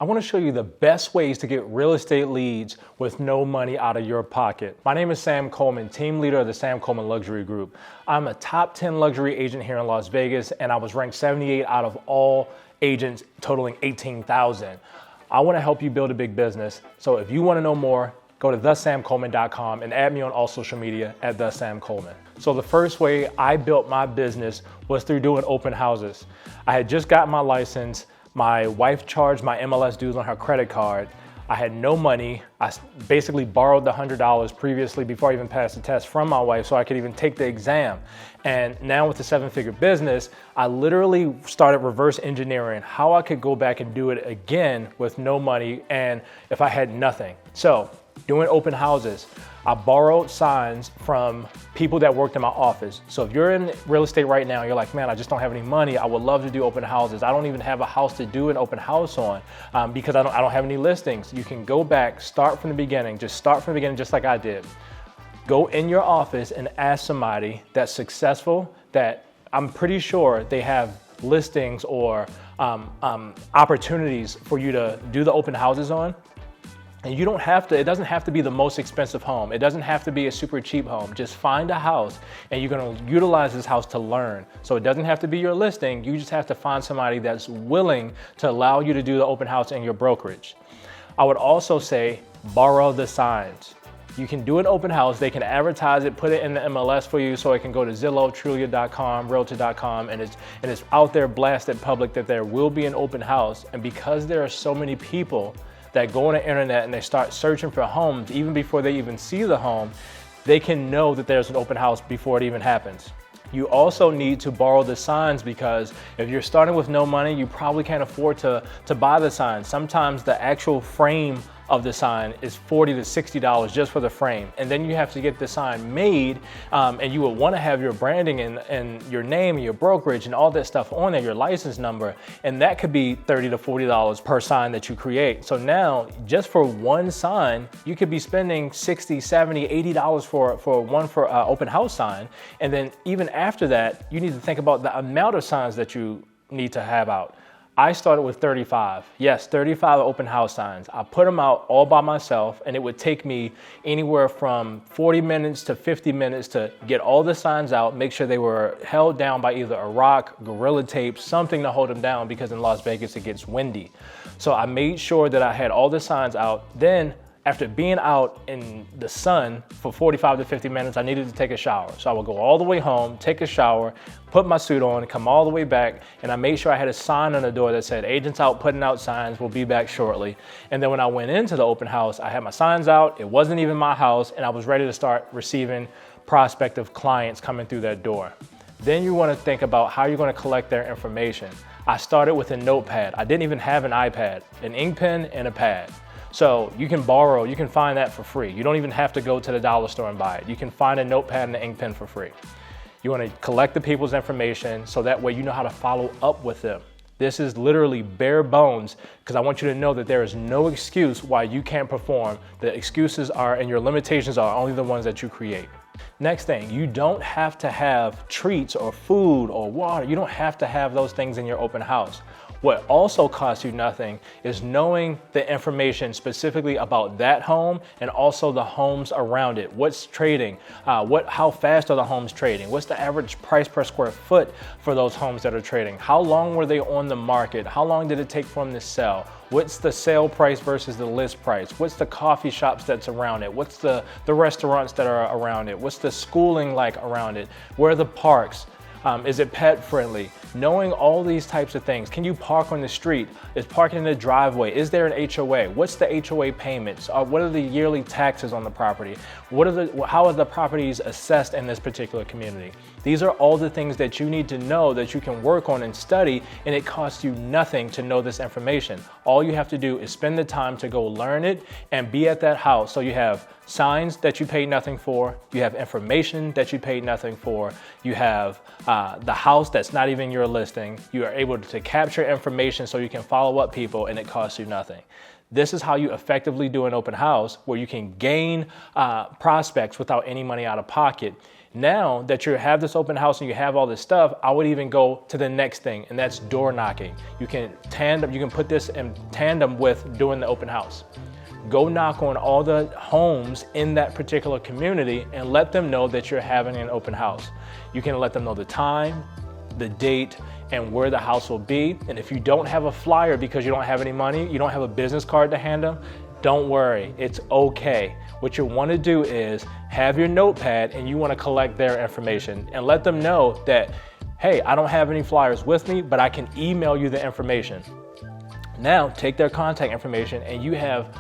I want to show you the best ways to get real estate leads with no money out of your pocket. My name is Sam Coleman, team leader of the Sam Coleman Luxury Group. I'm a top 10 luxury agent here in Las Vegas, and I was ranked 78 out of all agents, totaling 18,000. I want to help you build a big business. So if you want to know more, go to thesamcoleman.com and add me on all social media at thesamcoleman. So the first way I built my business was through doing open houses. I had just gotten my license. My wife charged my MLS dues on her credit card. I had no money. I basically borrowed the $100 previously before I even passed the test from my wife so I could even take the exam. And now with the 7-figure business, I literally started reverse engineering how I could go back and do it again with no money and if I had nothing. So doing open houses, I borrowed signs from people that worked in my office. So if you're in real estate right now, you're like, man, I just don't have any money. I would love to do open houses. I don't even have a house to do an open house on because I don't have any listings. You can go back, start from the beginning. Just start from the beginning, just like I did. Go in your office and ask somebody that's successful, that I'm pretty sure they have listings or opportunities for you to do the open houses on. And you don't have to, it doesn't have to be the most expensive home. It doesn't have to be a super cheap home. Just find a house and you're gonna utilize this house to learn. So it doesn't have to be your listing. You just have to find somebody that's willing to allow you to do the open house in your brokerage. I would also say borrow the signs. You can do an open house, they can advertise it, put it in the MLS for you so it can go to Zillow, Trulia.com, Realtor.com, and it's out there blasted public that there will be an open house. And because there are so many people that go on the internet and they start searching for homes, even before they even see the home, they can know that there's an open house before it even happens. You also need to borrow the signs because if you're starting with no money, you probably can't afford to buy the sign. Sometimes the actual frame of the sign is $40 to $60 just for the frame. And then you have to get the sign made and you would want to have your branding and your name and your brokerage and all that stuff on there, your license number. And that could be $30 to $40 per sign that you create. So now just for one sign, you could be spending $60, $70, $80 for open house sign. And then even after that, you need to think about the amount of signs that you need to have out. I started with 35. Yes, 35 open house signs. I put them out all by myself and it would take me anywhere from 40 minutes to 50 minutes to get all the signs out, make sure they were held down by either a rock, gorilla tape, something to hold them down because in Las Vegas it gets windy. So I made sure that I had all the signs out. Then after being out in the sun for 45 to 50 minutes, I needed to take a shower. So I would go all the way home, take a shower, put my suit on, come all the way back, and I made sure I had a sign on the door that said, agents out putting out signs, we'll be back shortly. And then when I went into the open house, I had my signs out, it wasn't even my house, and I was ready to start receiving prospective clients coming through that door. Then you want to think about how you're going to collect their information. I started with a notepad. I didn't even have an iPad, an ink pen and a pad. So you can borrow, you can find that for free. You don't even have to go to the dollar store and buy it. You can find a notepad and an ink pen for free. You want to collect the people's information so that way you know how to follow up with them. This is literally bare bones because I want you to know that there is no excuse why you can't perform. The excuses are and your limitations are only the ones that you create. Next thing, you don't have to have treats or food or water. You don't have to have those things in your open house. What also costs you nothing is knowing the information specifically about that home and also the homes around it. What's trading? How fast are the homes trading? What's the average price per square foot for those homes that are trading? How long were they on the market? How long did it take for them to sell? What's the sale price versus the list price? What's the coffee shops that's around it? What's the restaurants that are around it? What's the schooling like around it? Where are the parks? Is it pet friendly? Knowing all these types of things. Can you park on the street? Is parking in the driveway? Is there an HOA? What's the HOA payments? What are the yearly taxes on the property? How are the properties assessed in this particular community? These are all the things that you need to know that you can work on and study, and it costs you nothing to know this information. All you have to do is spend the time to go learn it and be at that house. So you have signs that you paid nothing for, you have information that you paid nothing for, you have the house that's not even your listing, you are able to capture information so you can follow up people and it costs you nothing. This is how you effectively do an open house where you can gain prospects without any money out of pocket. Now that you have this open house and you have all this stuff, I would even go to the next thing, and that's door knocking. You can put this in tandem with doing the open house. Go knock on all the homes in that particular community and let them know that you're having an open house. You can let them know the time, the date, and where the house will be. And if you don't have a flyer because you don't have any money, you don't have a business card to hand them, don't worry, it's okay. What you want to do is have your notepad and you want to collect their information and let them know that, hey, I don't have any flyers with me, but I can email you the information. Now take their contact information and you have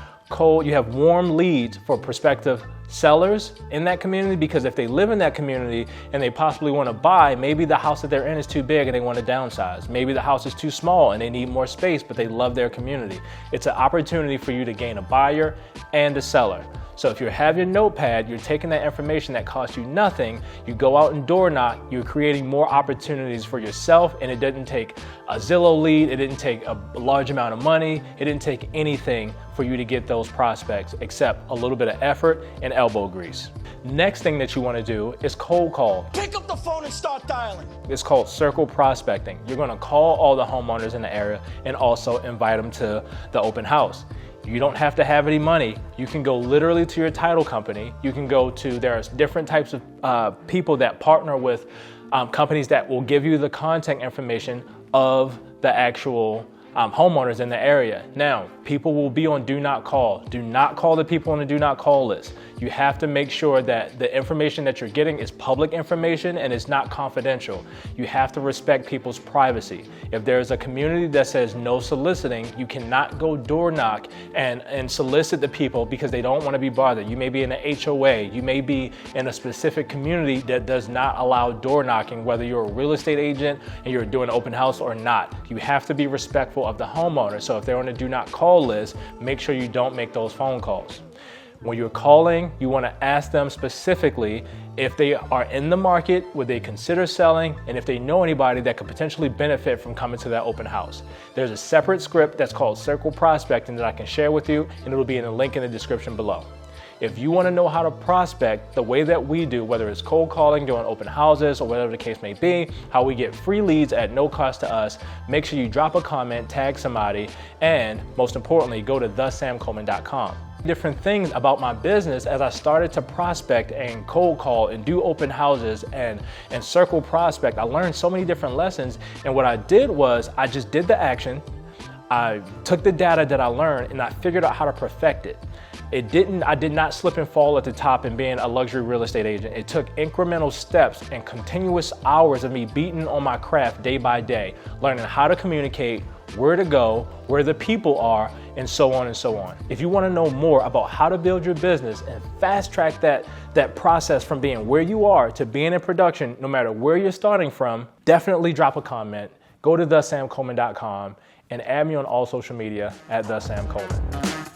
warm leads for prospective sellers in that community, because if they live in that community and they possibly want to buy, maybe the house that they're in is too big and they want to downsize. Maybe the house is too small and they need more space, but they love their community. It's an opportunity for you to gain a buyer and a seller. So if you have your notepad, you're taking that information that costs you nothing, you go out and door knock, you're creating more opportunities for yourself, and it didn't take a Zillow lead, it didn't take a large amount of money, it didn't take anything for you to get those prospects except a little bit of effort and elbow grease. Next thing that you want to do is cold call. Pick up the phone and start dialing. It's called circle prospecting. You're going to call all the homeowners in the area and also invite them to the open house. You don't have to have any money. You can go literally to your title company. You can go to, there's different types of people that partner with companies that will give you the contact information of the actual homeowners in the area. Now, people will be on do not call. Do not call the people on the do not call list. You have to make sure that the information that you're getting is public information and it's not confidential. You have to respect people's privacy. If there's a community that says no soliciting, you cannot go door knock and solicit the people because they don't want to be bothered. You may be in an HOA. You may be in a specific community that does not allow door knocking, whether you're a real estate agent and you're doing an open house or not. You have to be respectful of the homeowner. So if they're on a do not call list, make sure you don't make those phone calls. When you're calling, you want to ask them specifically if they are in the market, would they consider selling, and if they know anybody that could potentially benefit from coming to that open house. There's a separate script that's called Circle Prospecting that I can share with you, and it'll be in the link in the description below. If you want to know how to prospect the way that we do, whether it's cold calling, doing open houses, or whatever the case may be, how we get free leads at no cost to us, make sure you drop a comment, tag somebody, and most importantly, go to thesamcoleman.com. Different things about my business as I started to prospect and cold call and do open houses and circle prospect. I learned so many different lessons, and what I did was I just did the action. I took the data that I learned and I figured out how to perfect it. I did not slip and fall at the top in being a luxury real estate agent. It took incremental steps and continuous hours of me beating on my craft day by day, learning how to communicate, where to go, where the people are, and so on and so on. If you want to know more about how to build your business and fast track that process from being where you are to being in production, no matter where you're starting from, definitely drop a comment, go to thesamcoleman.com, and add me on all social media at thesamcoleman.